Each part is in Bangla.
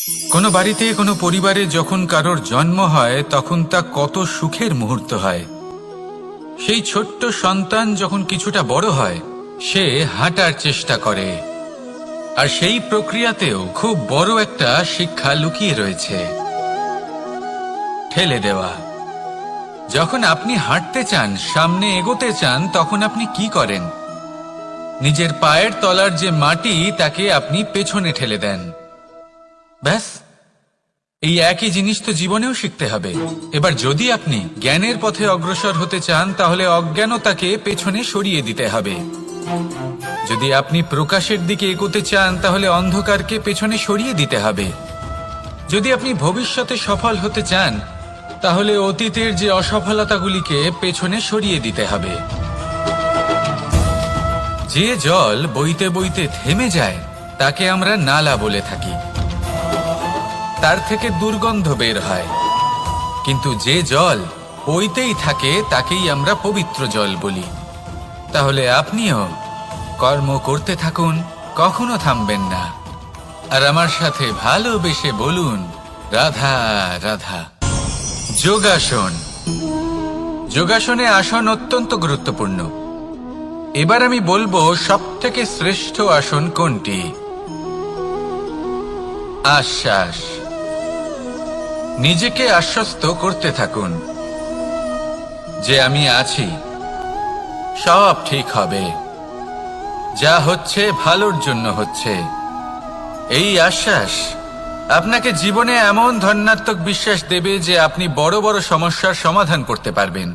কোনো বাড়িতে কোনো পরিবারে যখন কারোর জন্ম হয় তখন তা কত সুখের মুহূর্ত হয়। সেই ছোট্ট সন্তান যখন কিছুটা বড় হয় সে হাঁটার চেষ্টা করে, আর সেই প্রক্রিয়াতেও খুব বড় একটা শিক্ষা লুকিয়ে রয়েছে, ঠেলে দেওয়া। যখন আপনি হাঁটতে চান, সামনে এগোতে চান, তখন আপনি কি করেন? নিজের পায়ের তলার যে মাটি তাকে আপনি পেছনে ঠেলে দেন। ব্যাস, এই একই জিনিস তো জীবনেও শিখতে হবে। এবার যদি আপনি জ্ঞানের পথে অগ্রসর হতে চান তাহলে অজ্ঞানতাকে পেছনে সরিয়ে দিতে হবে। যদি আপনি প্রকাশের দিকে এগোতে চান তাহলে অন্ধকারকে পেছনে সরিয়ে দিতে হবে। যদি আপনি ভবিষ্যতে সফল হতে চান তাহলে অতীতের যে অসফলতাগুলিকে পেছনে সরিয়ে দিতে হবে। যে জল বইতে বইতে থেমে যায় তাকে আমরা নালা বলে থাকি, তার থেকে দুর্গন্ধ বের হয়। কিন্তু যে জল বইতেই থাকে তাকেই আমরা পবিত্র জল বলি। তাহলে আপনিও কর্ম করতে থাকুন, কখনো থামবেন না। আর আমার সাথে ভালোবেসে বলুন, রাধা রাধা। যোগাসন। যোগাসনে আসন অত্যন্ত গুরুত্বপূর্ণ। এবার আমি বলবো সবথেকে শ্রেষ্ঠ আসন কোনটি। আশ্বাস। নিজেকে আশ্বস্ত করতে থাকুন যে আমি আছি, সব ঠিক হবে, যা হচ্ছে ভালোর জন্য হচ্ছে। এই আশ্বাস আপনাকে জীবনে এমন ধনাত্মক বিশ্বাস দেবে যে আপনি বড় বড় সমস্যার সমাধান করতে পারবেন।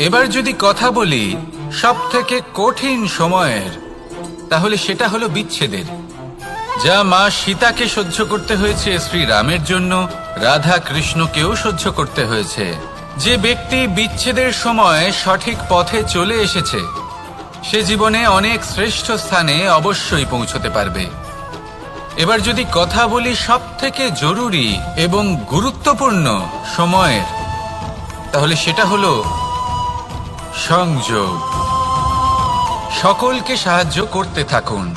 এবার যদি কথা বলি সবথেকে কঠিন সময়ের, তাহলে সেটা হলো বিচ্ছেদের। যা মা সীতাকে সহ্য করতে হয়েছে শ্রীরামের জন্য, রাধা কৃষ্ণকেও সহ্য করতে হয়েছে। যে ব্যক্তি বিচ্ছেদের সময় সঠিক পথে চলে এসেছে সে জীবনে অনেক শ্রেষ্ঠ স্থানে অবশ্যই পৌঁছতে পারবে। এবার যদি কথা বলি সবথেকে জরুরি এবং গুরুত্বপূর্ণ সময়ের, তাহলে সেটা হলো সংযোগ। সকলকে সাহায্য করতে থাকুন।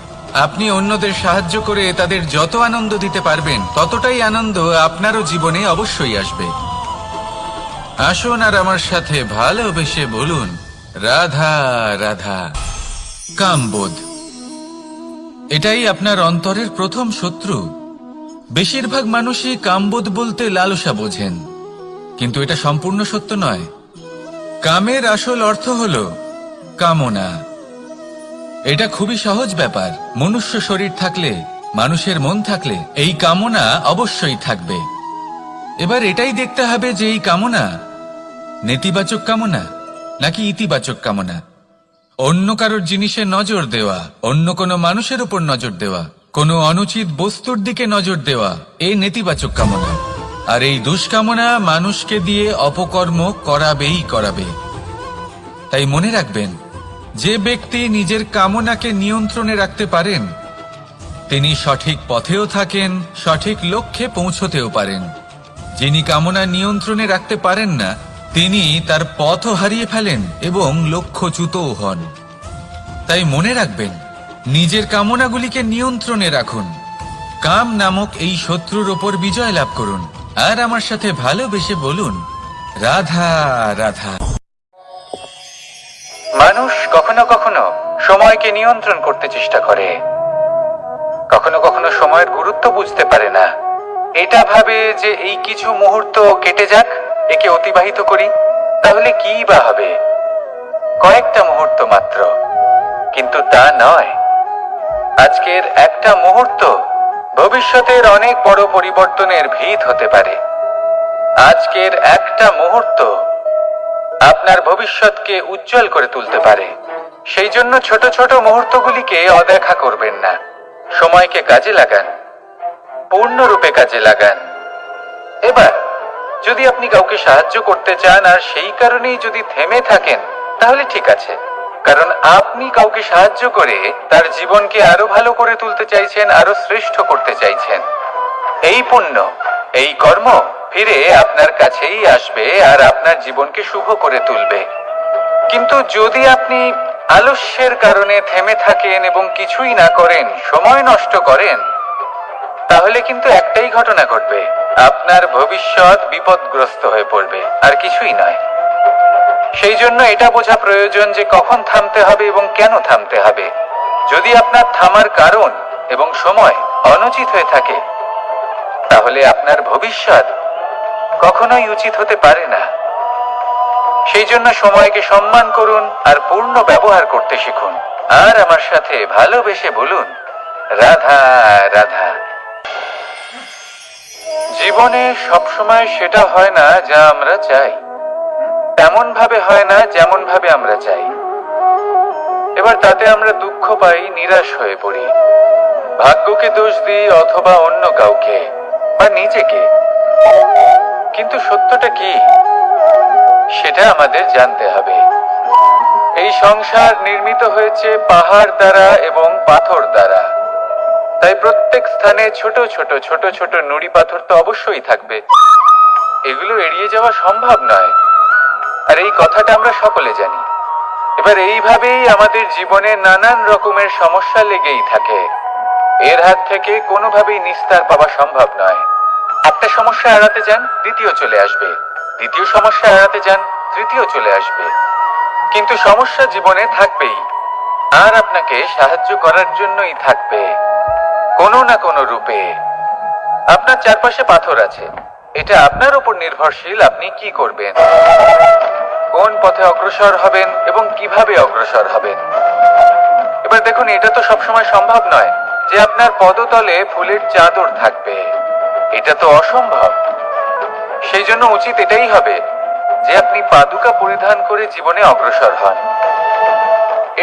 আপনি অন্যদের সাহায্য করে তাদের যত আনন্দ দিতে পারবেন ততটাই আনন্দ আপনারও জীবনে অবশ্যই আসবে। আসুন আর আমার সাথে ভালোবেসে বলুন, রাধা রাধা। কামবোধ, এটাই আপনার অন্তরের প্রথম শত্রু। বেশিরভাগ মানুষই কামবোধ বলতে লালসা বোঝেন, কিন্তু এটা সম্পূর্ণ সত্য নয়। কামের আসল অর্থ হলো কামনা। এটা খুবই সহজ ব্যাপার। মনুষ্য শরীর থাকলে, মানুষের মন থাকলে এই কামনা অবশ্যই থাকবে। এবার এটাই দেখতে হবে যে এই কামনা নেতিবাচক কামনা নাকি ইতিবাচক কামনা। অন্য কারোর জিনিসে নজর দেওয়া, অন্য কোনো মানুষের উপর নজর দেওয়া, কোনো অনুচিত বস্তুর দিকে নজর দেওয়া, এই নেতিবাচক কামনা। আর এই দুষ্কামনা মানুষকে দিয়ে অপকর্ম করাবেই করাবে। তাই মনে রাখবেন, যে ব্যক্তি নিজের কামনাকে নিয়ন্ত্রণে রাখতে পারেন তিনি সঠিক পথেও থাকেন, সঠিক লক্ষ্যে পৌঁছতেও পারেন। যিনি কামনা নিয়ন্ত্রণে রাখতে পারেন না তিনি তার পথও হারিয়ে ফেলেন এবং লক্ষ্যচ্যুতও হন। তাই মনে রাখবেন, নিজের কামনাগুলিকে নিয়ন্ত্রণে রাখুন। কাম নামক এই শত্রুর ওপর বিজয় লাভ করুন। আর আমার সাথে ভালোবেসে বলুন, রাধা রাধা। মানুষ কখনো কখনো সময়কে নিয়ন্ত্রণ করতে চেষ্টা করে, কখনো কখনো সময়ের গুরুত্ব বুঝতে পারে না। এটা ভাবে যে এই কিছু মুহূর্ত কেটে যাক, একে অতিবাহিত করি, তাহলে কি বা হবে, কয়েকটা মুহূর্ত মাত্র। কিন্তু তা নয়। আজকের একটা মুহূর্ত ভবিষ্যতের অনেক বড় পরিবর্তনের ভিত হতে পারে। আজকের একটা মুহূর্ত আপনার ভবিষ্যৎকে উজ্জ্বল করে তুলতে পারে। সেই জন্য ছোট ছোট মুহূর্তগুলিকে অদেখা করবেন না। সময়কে কাজে লাগান, পূর্ণরূপে কাজে লাগান। এবার যদি আপনি কাউকে সাহায্য করতে চান আর সেই কারণেই যদি থেমে থাকেন তাহলে ঠিক আছে, কারণ আপনি কাউকে সাহায্য করে তার জীবনকে আরো ভালো করে তুলতে চাইছেন, আরো শ্রেষ্ঠ করতে চাইছেন। এই পুণ্য, এই কর্ম ফিরে আপনার কাছেই আসবে আর আপনার জীবনকে শুভ করে তুলবে। কিন্তু যদি আপনি আলস্যের কারণে থেমে থাকেন এবং কিছুই না করেন, সময় নষ্ট করেন, তাহলে কিন্তু একটাই ঘটনা ঘটবে, আপনার ভবিষ্যৎ বিপদগ্রস্ত হয়ে পড়বে, আর কিছুই নয়। সেই জন্য এটা বোঝা প্রয়োজন যে কখন থামতে হবে এবং কেন থামতে হবে। যদি আপনার থামার কারণ এবং সময় অনুচিত হয়ে থাকে, তাহলে আপনার ভবিষ্যৎ কখনোই উচিত হতে পারে না। সেই জন্য সময়কে সম্মান করুন আর পূর্ণ ব্যবহার করতে শিখুন। আর আমার সাথে ভালোবেসে বলুন, রাধা রাধা। জীবনে সবসময় সেটা হয় না যা আমরা চাই, তেমন ভাবে হয় না যেমন ভাবে আমরা চাই। এবার তাতে আমরা দুঃখ পাই, নিরাশ হয়ে পড়ি, ভাগ্যকে দোষ দিই অথবা অন্য কাউকে বা নিজেকে। কিন্তু সত্যটা কি সেটা আমাদের জানতে হবে। এই সংসার নির্মিত হয়েছে পাহাড় দ্বারা এবং পাথর দ্বারা, তাই প্রত্যেক স্থানে ছোট ছোট ছোট ছোট নুড়ি পাথর তো অবশ্যই থাকবে। এগুলো এড়িয়ে যাওয়া সম্ভব নয়, আর এই কথাটা আমরা সকলে জানি। এবার এইভাবেই আমাদের জীবনে নানান রকমের সমস্যা লেগেই থাকে। এর হাত থেকে কোনোভাবেই নিস্তার পাওয়া সম্ভব নয়। একটা সমস্যা এড়াতে যান, দ্বিতীয় চলে আসবে, দ্বিতীয় সমস্যা এড়াতে যান, তৃতীয় চলে আসবে। কিন্তু সমস্যা জীবনে থাকবেই, আর আপনাকে সাহায্য করার জন্যই থাকবে কোনো না কোনো রূপে। আপনার চারপাশে পাথর আছে, এটা আপনার উপর নির্ভরশীল আপনি কি করবেন, কোন পথে অগ্রসর হবেন এবং কিভাবে অগ্রসর হবেন। এবার দেখুন, এটা তো সবসময় সম্ভব নয় যে আপনার পদতলে ফুলের চাদর থাকবে, এটা তো অসম্ভব। সেই জন্য উচিত এটাই হবে যে আপনি পাদুকা পরিধান করে জীবনে অগ্রসর হন।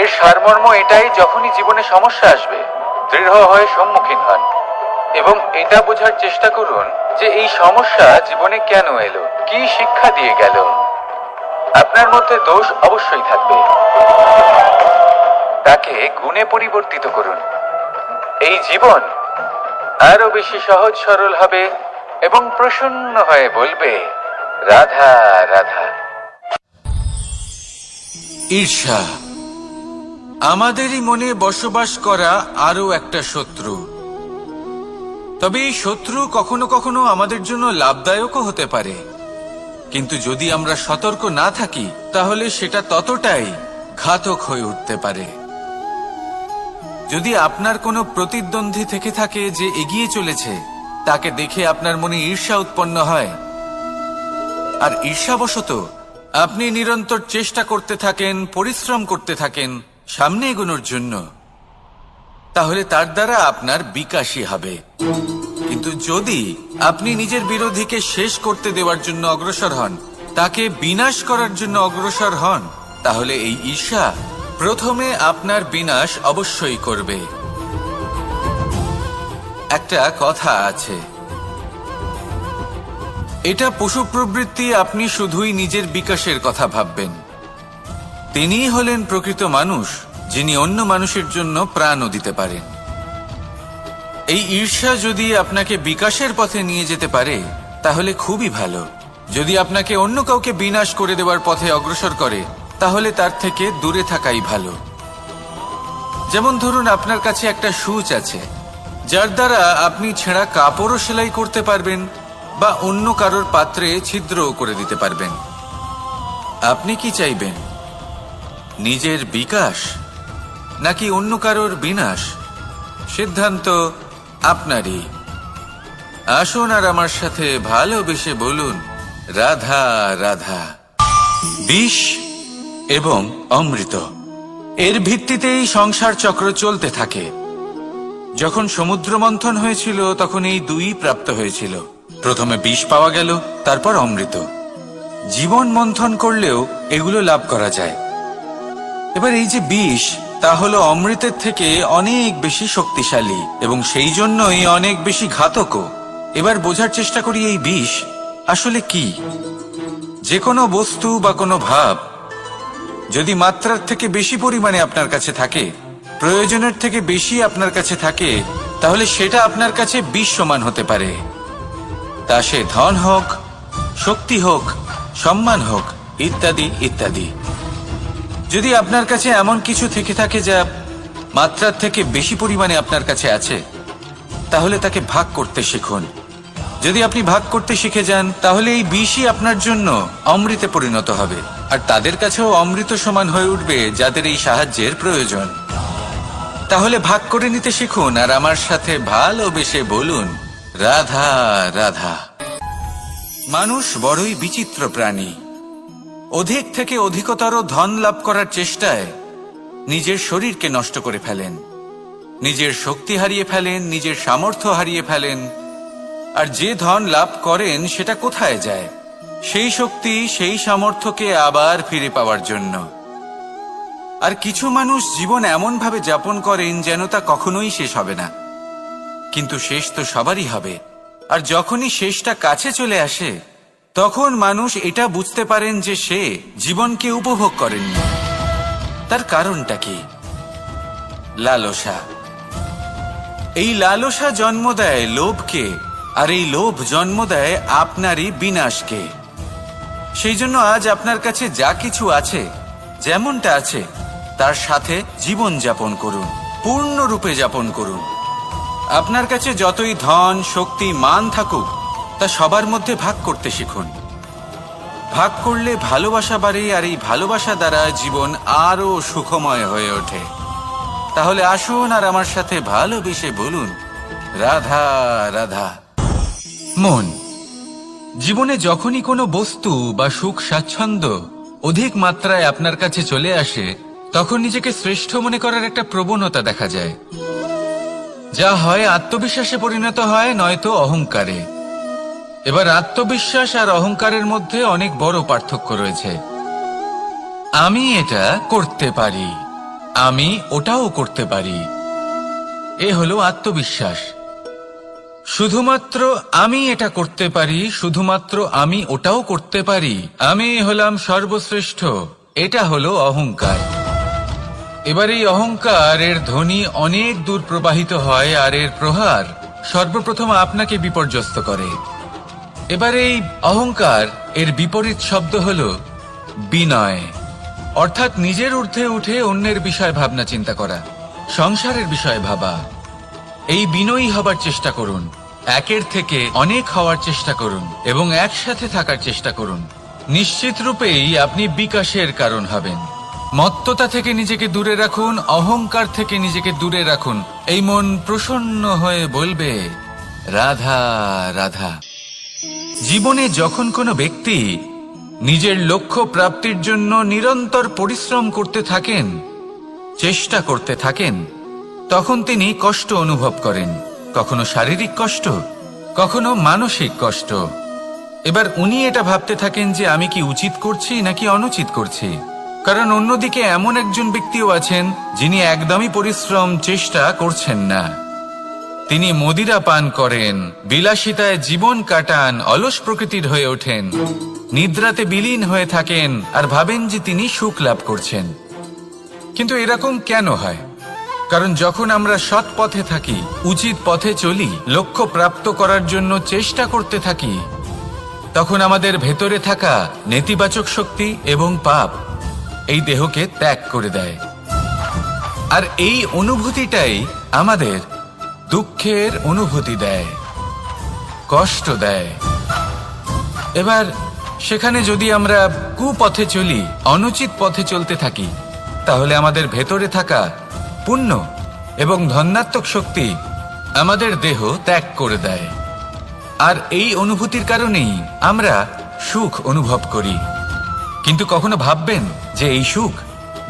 এর সারমর্ম এটাই, যখনই জীবনে সমস্যা আসবে দৃঢ় হয়ে সম্মুখীন হন এবং এটা বোঝার চেষ্টা করুন যে এই সমস্যা জীবনে কেন এলো, কি শিক্ষা দিয়ে গেল। আপনার মধ্যে দোষ অবশ্যই থাকবে, তাকে গুণে পরিবর্তিত করুন। এই জীবন আরো বেশি সহজ সরল হবে এবং প্রসন্ন হয়ে বলবে, রাধা রাধা। ঈর্ষা আমাদেরই মনে বসবাস করা আরো একটা শত্রু। তবে এই শত্রু কখনো কখনো আমাদের জন্য লাভদায়কও হতে পারে, কিন্তু যদি আমরা সতর্ক না থাকি তাহলে সেটা ততটাই ঘাতক হয়ে উঠতে পারে। যদি আপনার কোনো প্রতিদ্বন্দ্বী থেকে থাকে যে এগিয়ে চলেছে, তাকে দেখে আপনার মনে ঈর্ষা উৎপন্ন হয়, আর ঈর্ষাবশত আপনি নিরন্তর চেষ্টা করতে থাকেন, পরিশ্রম করতে থাকেন সামনে এগোনোর জন্য, তাহলে তার দ্বারা আপনার বিকাশই হবে। কিন্তু যদি আপনি নিজের বিরোধীকে শেষ করতে দেওয়ার জন্য অগ্রসর হন, তাকে বিনাশ করার জন্য অগ্রসর হন, তাহলে এই ঈর্ষা প্রথমে আপনার বিনাশ অবশ্যই করবে। একটা কথা আছে, এটা পশু প্রবৃত্তি, আপনি শুধুই নিজের বিকাশের কথা ভাববেন। তিনিই হলেন প্রকৃত মানুষ, যিনি অন্য মানুষের জন্য প্রাণও দিতে পারেন। এই ঈর্ষা যদি আপনাকে বিকাশের পথে নিয়ে যেতে পারে তাহলে খুবই ভালো। যদি আপনাকে অন্য কাউকে বিনাশ করে দেওয়ার পথে অগ্রসর করে, তাহলে তার থেকে দূরে থাকাই ভালো। যেমন ধরুন, আপনার কাছে একটা সূচ আছে, যার দ্বারা আপনি ছেঁড়া কাপড়ও সেলাই করতে পারবেন বা অন্য কারোর পাত্রে ছিদ্রও করে দিতে পারবেন। আপনি কি চাইবেন, নিজের বিকাশ নাকি অন্য কারোর বিনাশ? সিদ্ধান্ত আপনারই। আসুন আর আমার সাথে ভালোবেসে বলুন, রাধা রাধা। বিষ এবং অমৃত, এর ভিত্তিতেই সংসার চক্র চলতে থাকে। যখন সমুদ্র মন্থন হয়েছিল তখন এই দুই প্রাপ্ত হয়েছিল। প্রথমে বিষ পাওয়া গেল, তারপর অমৃত। জীবন মন্থন করলেও এগুলো লাভ করা যায়। এবার এই যে বিষ, তা হলো অমৃতের থেকে অনেক বেশি শক্তিশালী এবং সেই জন্যই অনেক বেশি ঘাতকও। এবার বোঝার চেষ্টা করি এই বিষ আসলে কি। যে কোনো বস্তু বা কোনো ভাব যদি মাত্রার থেকে বেশি পরিমাণে আপনার কাছে থাকে, প্রয়োজনের থেকে বেশি আপনার কাছে থাকে, তাহলে সেটা আপনার কাছে বিষ সমান হতে পারে। তা সে ধন হোক, শক্তি হোক, সম্মান হোক, ইত্যাদি ইত্যাদি। যদি আপনার কাছে এমন কিছু থেকে থাকে যা মাত্রার থেকে বেশি পরিমাণে আপনার কাছে আছে, তাহলে তাকে ভাগ করতে শিখুন। যদি আপনি ভাগ করতে শিখে যান তাহলে এই বিষই আপনার জন্য অমৃতে পরিণত হবে, আর তাদের কাছেও অমৃত সমান হয়ে উঠবে যাদের এই সাহায্যের প্রয়োজন। তাহলে ভাগ করে নিতে শিখুন আর আমার সাথে ভালোবেসে বলুন, রাধা রাধা। মানুষ বড়ই বিচিত্র প্রাণী। অধিক থেকে অধিকতর ধন লাভ করার চেষ্টায় নিজের শরীরকে নষ্ট করে ফেলেন, নিজের শক্তি হারিয়ে ফেলেন, নিজের সামর্থ্য হারিয়ে ফেলেন। আর যে ধন লাভ করেন সেটা কোথায় যায়? সেই শক্তি, সেই সামর্থ্যকে আবার ফিরে পাওয়ার জন্য। আর কিছু মানুষ জীবন এমন ভাবে যাপন করেন যেন তা কখনোই শেষ হবে না, কিন্তু শেষ তো সবারই হবে। আর যখনই শেষটা কাছে চলে আসে তখন মানুষ এটা বুঝতে পারেন যে সে জীবনকে উপভোগ করেননি। তার কারণটা কি? লালসা। এই লালসা জন্ম দেয় লোভকে, আর এই লোভ জন্ম দেয় আপনারই বিনাশকে। সেই জন্য আজ আপনার কাছে যা কিছু আছে, যেমনটা আছে তার সাথে জীবন যাপন করুন, পূর্ণরূপে যাপন করুন। আপনার কাছে যতই ধন, শক্তি, মান থাকুক, তা সবার মধ্যে ভাগ করতে শিখুন। ভাগ করলে ভালোবাসা বাড়ে, আর এই ভালোবাসা দ্বারা জীবন আরো সুখময় হয়ে ওঠে। তাহলে আসুন আর আমার সাথে ভালোবেসে বলুন, রাধা রাধা। মন। জীবনে যখনই কোনো বস্তু বা সুখ স্বাচ্ছন্দ্য অধিক মাত্রায় আপনার কাছে চলে আসে, তখন নিজেকে শ্রেষ্ঠ মনে করার একটা প্রবণতা দেখা যায়, যা হয় আত্মবিশ্বাসে পরিণত হয়, নয়তো অহংকারে। এবার আত্মবিশ্বাস আর অহংকারের মধ্যে অনেক বড় পার্থক্য রয়েছে। আমি এটা করতে পারি, আমি ওটাও করতে পারি, এ হলো আত্মবিশ্বাস। শুধুমাত্র আমি এটা করতে পারি, শুধুমাত্র আমি ওটাও করতে পারি, আমি হলাম সর্বশ্রেষ্ঠ, এটা হলো অহংকার। এবার এই অহংকার এর ধ্বনি অনেক দূর প্রবাহিত হয়, আর এর প্রহার সর্বপ্রথম আপনাকে বিপর্যস্ত করে। এবার এই অহংকার এর বিপরীত শব্দ হলো বিনয়, অর্থাৎ নিজের ঊর্ধ্বে উঠে অন্যের বিষয় ভাবনা চিন্তা করা, সংসারের বিষয় ভাবা। এই বিনয়ী হবার চেষ্টা করুন, একের থেকে অনেক হওয়ার চেষ্টা করুন এবং একসাথে থাকার চেষ্টা করুন। নিশ্চিত রূপেই আপনি বিকাশের কারণ হবেন। মত্ততা থেকে নিজেকে দূরে রাখুন, অহংকার থেকে নিজেকে দূরে রাখুন। এই মন প্রসন্ন হয়ে বলবে, রাধা রাধা। জীবনে যখন কোনো ব্যক্তি নিজের লক্ষ্য প্রাপ্তির জন্য নিরন্তর পরিশ্রম করতে থাকেন, চেষ্টা করতে থাকেন, তখন তিনি কষ্ট অনুভব করেন, কখনো শারীরিক কষ্ট, কখনো মানসিক কষ্ট। এবার উনি এটা ভাবতে থাকেন যে আমি কি উচিত করছি নাকি অনুচিত করছি। কারণ অন্যদিকে এমন একজন ব্যক্তিও আছেন যিনি একদমই পরিশ্রম চেষ্টা করছেন না। তিনি মদিরা পান করেন, বিলাসিতায় জীবন কাটান, অলস প্রকৃতির হয়ে ওঠেন, নিদ্রাতে বিলীন হয়ে থাকেন আর ভাবেন যে তিনি সুখ লাভ করছেন। কিন্তু এরকম কেন হয়? কারণ যখন আমরা সৎ পথে থাকি, উচিত পথে চলি, লক্ষ্য প্রাপ্ত করার জন্য চেষ্টা করতে থাকি, তখন আমাদের ভেতরে থাকা নেতিবাচক শক্তি এবং পাপ এই দেহকে ত্যাগ করে দেয়। আর এই অনুভূতিটাই আমাদের দুঃখের অনুভূতি দেয়, কষ্ট দেয়। এবার সেখানে যদি আমরা কুপথে চলি, অনুচিত পথে চলতে থাকি, তাহলে আমাদের ভেতরে থাকা পুণ্য এবং ধনাত্মক শক্তি আমাদের দেহ ত্যাগ করে দেয়। আর এই অনুভূতির কারণেই আমরা সুখ অনুভব করি। কিন্তু কখনো ভাববেন যে এই সুখ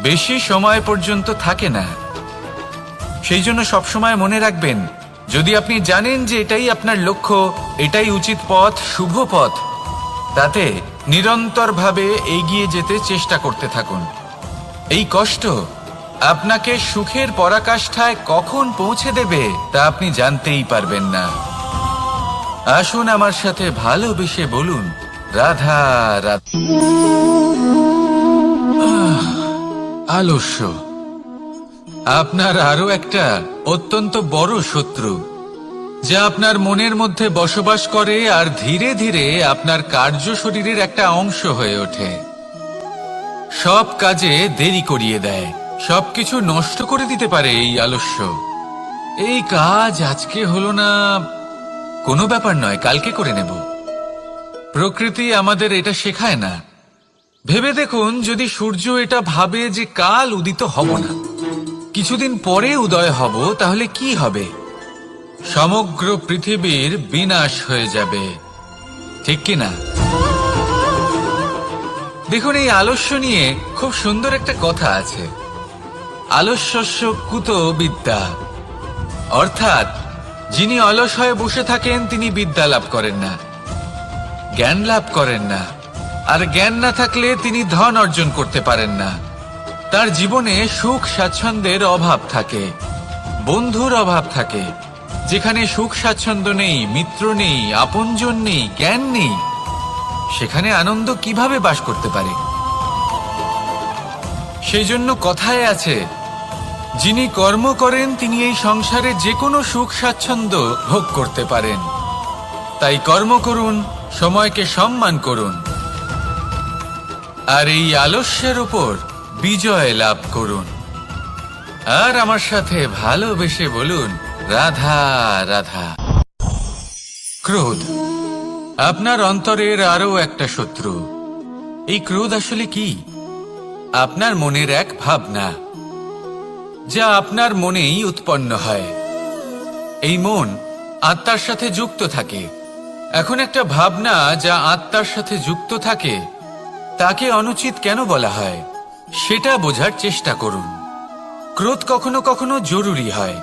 বেশি সময় পর্যন্ত থাকে না। সেই জন্য সবসময় মনে রাখবেন, যদি আপনি জানেন যে এটাই আপনার লক্ষ্য, এটাই উচিত পথ, শুভ পথ, তাতে নিরন্তরভাবে এগিয়ে যেতে চেষ্টা করতে থাকুন। এই কষ্ট আপনাকে সুখের পরাকাষ্ঠায় কখন পৌঁছে দেবে তা আপনি জানতেই পারবেন না। আসুন আমার সাথে ভালোবেসে বলুন, রাধা রাধা। আলস্য আপনার আরো একটা অত্যন্ত বড় শত্রু, যা আপনার মনের মধ্যে বসবাস করে আর ধীরে ধীরে আপনার কার্য শরীরের একটা অংশ হয়ে ওঠে। সব কাজে দেরি করিয়ে দেয়, সবকিছু নষ্ট করে দিতে পারে এই আলস্য। এই কাজ আজকে হলো না, কোনো ব্যাপার নয়, কালকে করে নেব। প্রকৃতি আমাদের এটা শেখায় না। ভেবে দেখুন, যদি সূর্য এটা ভাবে যে কাল উদিত হব না, কিছুদিন পরে উদয় হব, তাহলে কি হবে? সমগ্র পৃথিবীর বিনাশ হয়ে যাবে, ঠিক কি না? দেখুন, এই আলস্য নিয়ে খুব সুন্দর একটা কথা আছে, আলস্যস্য কুত বিদ্যা। অর্থাৎ যিনি অলস হয়ে বসে থাকেন তিনি বিদ্যা লাভ করেন না, জ্ঞান লাভ করেন না, আর জ্ঞান না থাকলে তিনি ধন অর্জন করতে পারেন না। তার জীবনে সুখ স্বাচ্ছন্দ্যের অভাব থাকে, বন্ধুর অভাব থাকে। যেখানে সুখ স্বাচ্ছন্দ্য নেই, মিত্র নেই, আপনজন নেই, জ্ঞান নেই, সেখানে আনন্দ কিভাবে বাস করতে পারে? সেই জন্য কথায় আছে, যিনি কর্ম করেন তিনি এই সংসারে যে কোনো সুখ স্বাচ্ছন্দ্য ভোগ করতে পারেন। তাই কর্ম করুন, সময়কে সম্মান করুন, আর এই আলস্যের উপর বিজয় লাভ করুন। আর আমার সাথে ভালোবেসে বলুন, রাধা রাধা। ক্রোধ আপনার অন্তরের আরো একটা শত্রু। এই ক্রোধ আসলে কি? আপনার মনের এক ভাবনা, যা আপনার মনেই উৎপন্ন হয়। এই মন আত্মার সাথে যুক্ত থাকে। এখন একটা ভাবনা যা আত্মার সাথে যুক্ত থাকে, তাকে অনুচিত কেন বলা হয় সেটা বোঝার চেষ্টা করুন। ক্রোধ কখনো কখনো জরুরি হয়,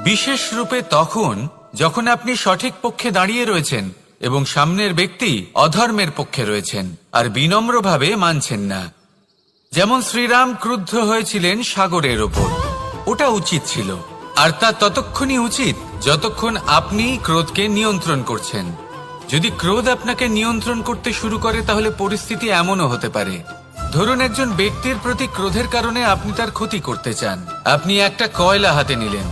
বিশেষ রূপে তখন যখন আপনি সঠিক পক্ষে দাঁড়িয়ে রয়েছেন এবং সামনের ব্যক্তি অধর্মের পক্ষে রয়েছেন আর বিনম্রভাবে মানছেন না। যেমন শ্রীরাম ক্রুদ্ধ হয়েছিলেন সাগরের ওপর, ওটা উচিত ছিল, আর তা ততক্ষণই উচিত যতক্ষণ আপনি ক্রোধকে নিয়ন্ত্রণ করছেন। যদি ক্রোধ আপনাকে নিয়ন্ত্রণ করতে শুরু করে, তাহলে পরিস্থিতি এমনও হতে পারে, ধরুন একজন ব্যক্তির প্রতি ক্রোধের কারণে আপনি তার ক্ষতি করতে চান। আপনি একটা কয়লা হাতে নিলেন,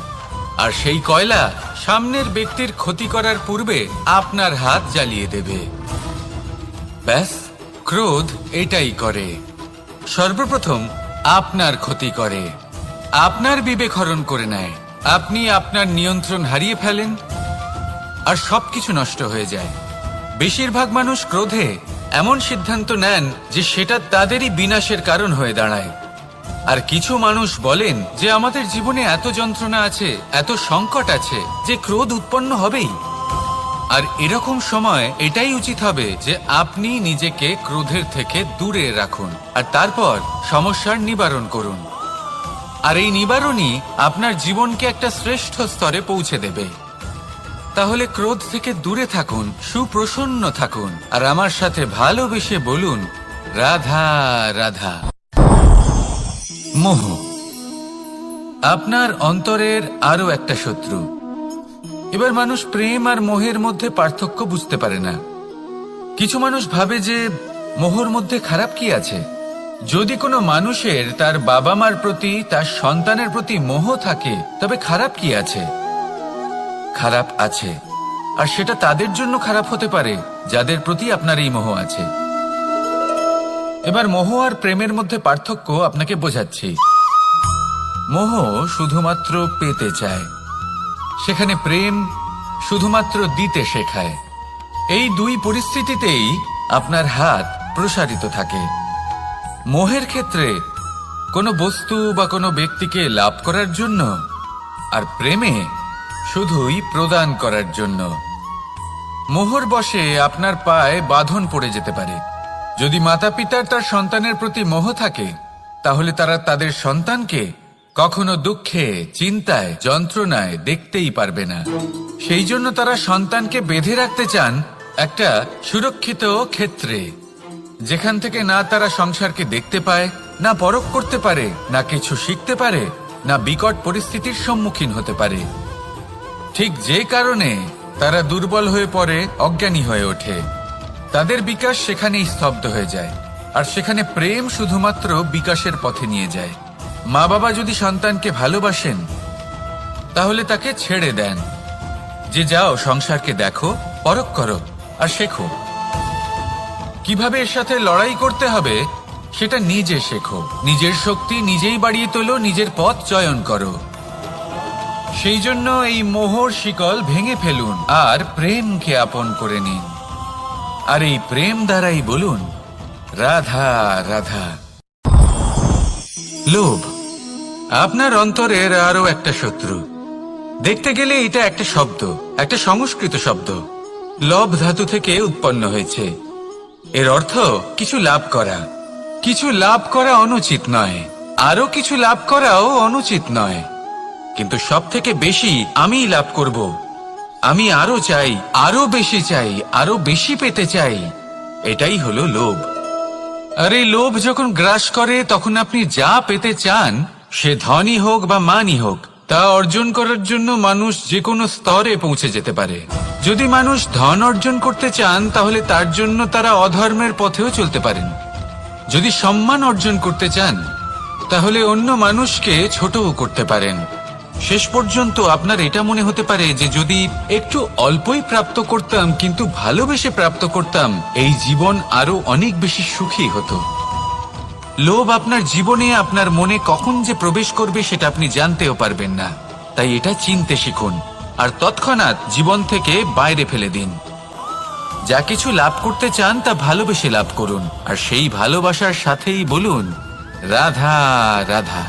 আর সেই কয়লা সামনের ব্যক্তির ক্ষতি করার পূর্বে আপনার হাত জ্বালিয়ে দেবে। ব্যাস, ক্রোধ এটাই করে, সর্বপ্রথম আপনার ক্ষতি করে, আপনার বিবেক হরণ করে নেয়, আপনি আপনার নিয়ন্ত্রণ হারিয়ে ফেলেন, আর সবকিছু নষ্ট হয়ে যায়। বেশিরভাগ মানুষ ক্রোধে এমন সিদ্ধান্ত নেন যে সেটা তাদেরই বিনাশের কারণ হয়ে দাঁড়ায়। আর কিছু মানুষ বলেন যে আমাদের জীবনে এত যন্ত্রণা আছে, এত সংকট আছে, যে ক্রোধ উৎপন্ন হবেই। আর এরকম সময় এটাই উচিত হবে যে আপনি নিজেকে ক্রোধের থেকে দূরে রাখুন, আর তারপর সমস্যার নিবারণ করুন। আর এই নিবারণই আপনার জীবনকে একটা শ্রেষ্ঠ স্তরে পৌঁছে দেবে। তাহলে ক্রোধ থেকে দূরে থাকুন, সুপ্রসন্ন থাকুন, আর আমার সাথে ভালোবেসে বলুন, রাধা রাধা। মোহ আপনার অন্তরের আরো একটা শত্রু। এবার মানুষ প্রেম আর মোহের মধ্যে পার্থক্য বুঝতে পারে না। কিছু মানুষ ভাবে যে মোহর মধ্যে খারাপ কি আছে? যদি কোনো মানুষের তার বাবা মার প্রতি, তার সন্তানের প্রতি মোহ থাকে, তবে খারাপ কি আছে? খারাপ আছে, আর সেটা তাদের জন্য খারাপ হতে পারে যাদের প্রতি আপনার এই মোহ আছে। এবার মোহ আর প্রেমের মধ্যে পার্থক্য আপনাকে বোঝাচ্ছি। মোহ শুধুমাত্র পেতে চায়, সেখানে প্রেম শুধুমাত্র দিতে শেখায়। এই দুই পরিস্থিতিতেই আপনার হাত প্রসারিত থাকে। মোহের ক্ষেত্রে কোনো বস্তু বা কোনো ব্যক্তিকে লাভ করার জন্য, আর প্রেমে শুধুই প্রদান করার জন্য। মোহর বশে আপনার পায়ে বাঁধন পড়ে যেতে পারে। যদি মাতা পিতার তার সন্তানের প্রতি মোহ থাকে, তাহলে তারা তাদের সন্তানকে কখনো দুঃখে, চিন্তায়, যন্ত্রণায় দেখতেই পারবে না। সেই জন্য তারা সন্তানকে বেঁধে রাখতে চান একটা সুরক্ষিত ক্ষেত্রে, যেখান থেকে না তারা সংসারকে দেখতে পায়, না পরখ করতে পারে, না কিছু শিখতে পারে, না বিকট পরিস্থিতির সম্মুখীন হতে পারে। ঠিক যে কারণে তারা দুর্বল হয়ে পড়ে, অজ্ঞানী হয়ে ওঠে। তাদের বিকাশ সেখানেই স্তব্ধ হয়ে যায়, আর সেখানে প্রেম শুধুমাত্র বিকাশের পথে নিয়ে যায়। মা বাবা যদি সন্তানকে ভালোবাসেন, তাহলে তাকে ছেড়ে দেন যে যাও সংসারকে দেখো, পরখ করো, আর শেখো। কিভাবে এর সাথে লড়াই করতে হবে সেটা নিজে শেখো। নিজের শক্তি নিজেই বাড়িয়ে তোলো, নিজের পথ চয়ন করো। সেই জন্য এই মোহর শিকল ভেঙে ফেলুন আর প্রেমকে আপন করে নিন। আর এই প্রেম দ্বারাই বলুন, রাধা রাধা। লোভ আপনার অন্তরের আরো একটা শত্রু। দেখতে গেলে এটা একটা শব্দ, একটা সংস্কৃত শব্দ। লব ধাতু থেকে উৎপন্ন হয়েছে। এর অর্থ কিছু লাভ করা। কিছু লাভ করা অনুচিত নয়, আরো কিছু লাভ করাও অনুচিত নয়, কিন্তু সব থেকে বেশি আমিই লাভ করব। আমি আরো চাই, আরো বেশি চাই, আরো বেশি পেতে চাই। এটাই হলো লোভ। আর এই লোভ যখন গ্রাস করে, তখন আপনি যা পেতে চান, সে ধনই হোক বা মানই হোক, তা অর্জন করার জন্য মানুষ যে কোনো স্তরে পৌঁছে যেতে পারে। যদি মানুষ ধন অর্জন করতে চান, তাহলে তার জন্য তারা অধর্মের পথেও চলতে পারেন। যদি সম্মান অর্জন করতে চান, তাহলে অন্য মানুষকে ছোটও করতে পারেন। শেষ পর্যন্ত আপনার এটা মনে হতে পারে যে যদি একটু অল্পই প্রাপ্ত করতাম, কিন্তু ভালোবেসে প্রাপ্ত করতাম, এই জীবন আরো অনেক বেশি সুখী হতো। লোভ আপনার জীবনে, আপনার মনে কখন যে প্রবেশ করবে সেটা আপনি জানতেও পারবেন না। তাই এটা চিনতে শিখুন আর তৎক্ষণাৎ জীবন থেকে বাইরে ফেলে দিন। যা কিছু লাভ করতে চান তা ভালোবেসে লাভ করুন, আর সেই ভালোবাসার সাথেই বলুন, রাধা রাধা।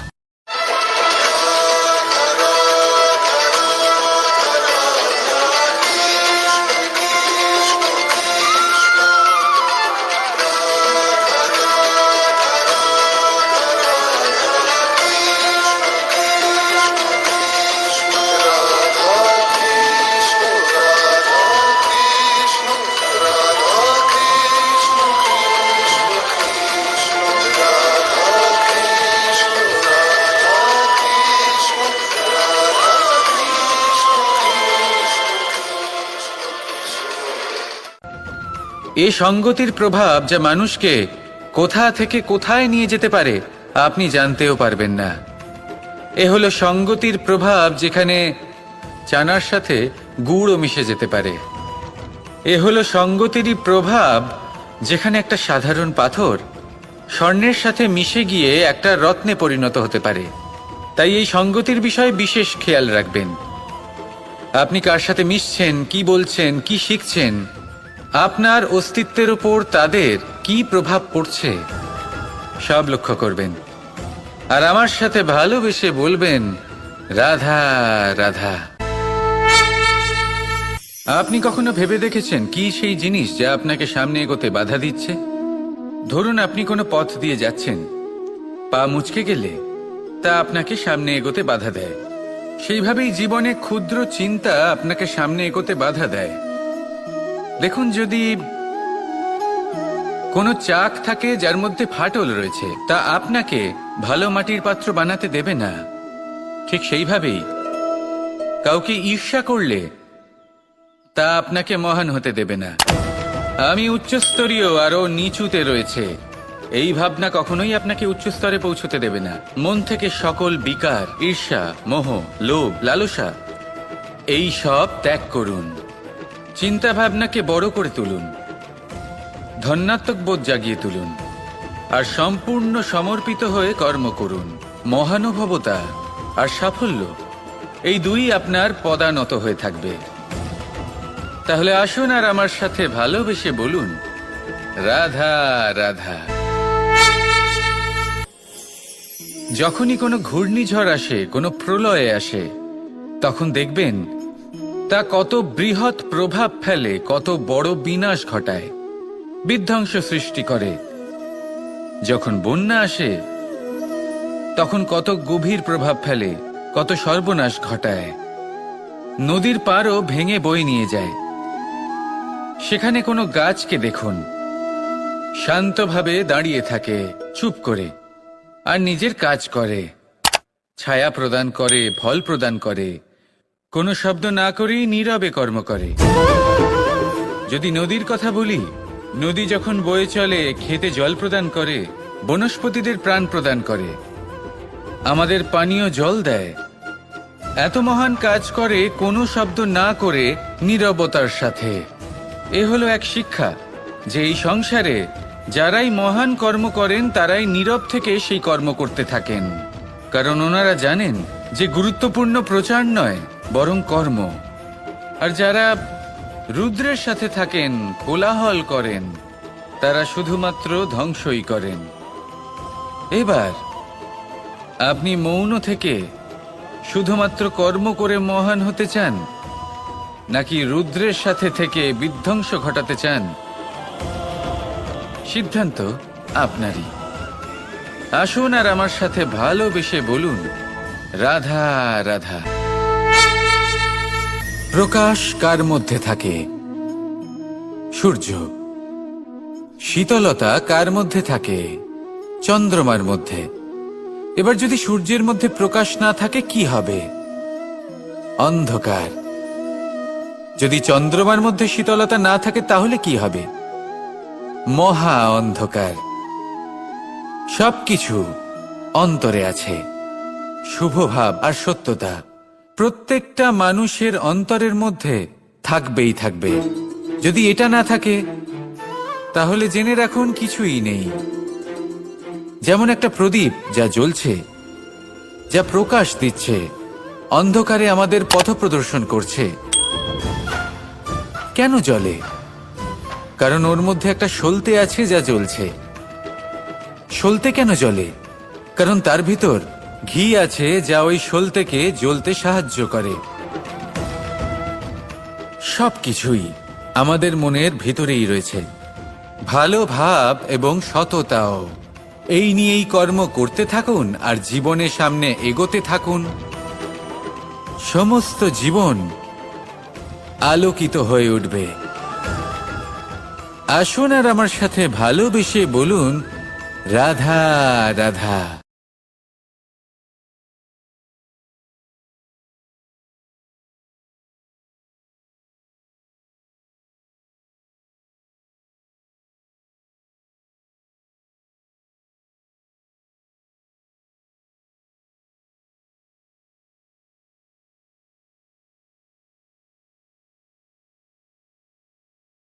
এই সঙ্গতির প্রভাব যা মানুষকে কোথা থেকে কোথায় নিয়ে যেতে পারে আপনি জানতেও পারবেন না। এ হলো সঙ্গতির প্রভাব, যেখানে চানার সাথে গুড়ও মিশে যেতে পারে। এ হলো সঙ্গতিরই প্রভাব, যেখানে একটা সাধারণ পাথর স্বর্ণের সাথে মিশে গিয়ে একটা রত্নে পরিণত হতে পারে। তাই এই সঙ্গতির বিষয়ে বিশেষ খেয়াল রাখবেন। আপনি কার সাথে মিশছেন, কি বলছেন, কি শিখছেন, আপনার অস্তিত্বের উপর তাদের কি প্রভাব পড়ছে, সব লক্ষ্য করবেন। আর আমার সাথে ভালোবেসে বলবেন, রাধা রাধা। আপনি কখনো ভেবে দেখেছেন কি সেই জিনিস যা আপনাকে সামনে এগোতে বাধা দিচ্ছে? ধরুন আপনি কোনো পথ দিয়ে যাচ্ছেন, পা মুচকে গেলে তা আপনাকে সামনে এগোতে বাধা দেয়। সেইভাবেই জীবনে ক্ষুদ্র চিন্তা আপনাকে সামনে এগোতে বাধা দেয়। দেখুন, যদি কোনো চাক থাকে যার মধ্যে ফাটল রয়েছে, তা আপনাকে ভালো মাটির পাত্র বানাতে দেবে না। ঠিক সেইভাবেই কাউকে ঈর্ষা করলে তা আপনাকে মহান হতে দেবে না। আমি উচ্চস্তরীয় আরো নিচুতে রয়েছে, এই ভাবনা কখনোই আপনাকে উচ্চ স্তরে পৌঁছতে দেবে না। মন থেকে সকল বিকার, ঈর্ষা, মোহ, লোভ, লালসা এই সব ত্যাগ করুন। চিন্তা ভাবনাকে বড় করে তুলুন, ধন্যাত্মক বোধ জাগিয়ে তুলুন, আর সম্পূর্ণ সমর্পিত হয়ে কর্ম করুন। মহানুভবতা আর সাফল্য এই দুই আপনার পদানত হয়ে থাকবে। তাহলে আসুন আর আমার সাথে ভালোবেসে বলুন, রাধা রাধা। যখনই কোনো ঘূর্ণিঝড় আসে, কোনো প্রলয়ে আসে, তখন দেখবেন তা কত বৃহৎ প্রভাব ফেলে, কত বড় বিনাশ ঘটায়, বিধ্বংস সৃষ্টি করে। যখন বন্যা আসে, তখন কত গভীর প্রভাব ফেলে, কত সর্বনাশ ঘটায়। নদীর পাড়ও ভেঙে বয়ে নিয়ে যায়। সেখানে কোনো গাছকে দেখুন, শান্তভাবে দাঁড়িয়ে থাকে, চুপ করে, আর নিজের কাজ করে, ছায়া প্রদান করে, ফল প্রদান করে, কোনো শব্দ না করেই নীরবে কর্ম করে। যদি নদীর কথা বলি, নদী যখন বয়ে চলে, খেতে জল প্রদান করে, বনস্পতিদের প্রাণ প্রদান করে, আমাদের পানীয় জল দেয়। এত মহান কাজ করে কোনো শব্দ না করে, নীরবতার সাথে। এ হলো এক শিক্ষা যে এই সংসারে যারাই মহান কর্ম করেন তারাই নীরব থেকে সেই কর্ম করতে থাকেন, কারণ ওনারা জানেন যে গুরুত্বপূর্ণ প্রচার নয় বরং কর্ম। আর যারা রুদ্রের সাথে থাকেন, কোলাহল করেন, তারা শুধুমাত্র ধ্বংসই করেন। এবার আপনি মৌন থেকে শুধুমাত্র কর্ম করে মহান হতে চান, নাকি রুদ্রের সাথে থেকে বিধ্বংস ঘটাতে চান? সিদ্ধান্ত আপনারই। আসুন আর আমার সাথে ভালোবেসে বলুন, রাধা রাধা। প্রকাশ কার মধ্যে থাকে? সূর্য। শীতলতা কার মধ্যে থাকে? চন্দ্রমার মধ্যে। এবার যদি সূর্যের মধ্যে প্রকাশ না থাকে কি হবে? অন্ধকার। যদি চন্দ্রমার মধ্যে শীতলতা না থাকে তাহলে কি হবে? মহা অন্ধকার। সবকিছু অন্তরে আছে, শুভভাব আর সত্যতা প্রত্যেকটা মানুষের অন্তরের মধ্যে থাকবেই থাকবে। যদি এটা না থাকে তাহলে জেনে রাখুন কিছুই নেই। যেমন একটা প্রদীপ যা জ্বলছে, যা প্রকাশ দিচ্ছে, অন্ধকারে আমাদের পথ প্রদর্শন করছে। কেন জ্বলে? কারণ ওর মধ্যে একটা সলতে আছে যা জ্বলছে। সলতে কেন জ্বলে? কারণ তার ভিতর ঘি আছে যা ওই সলতেকে জ্বলতে সাহায্য করে। সবকিছুই আমাদের মনের ভিতরেই রয়েছে, ভালো ভাব এবং সততাও। এই নিয়েই কর্ম করতে থাকুন আর জীবনের সামনে এগোতে থাকুন। সমস্ত জীবন আলোকিত হয়ে উঠবে। আসুন আর আমার সাথে ভালোবেসে বলুন, রাধা রাধা।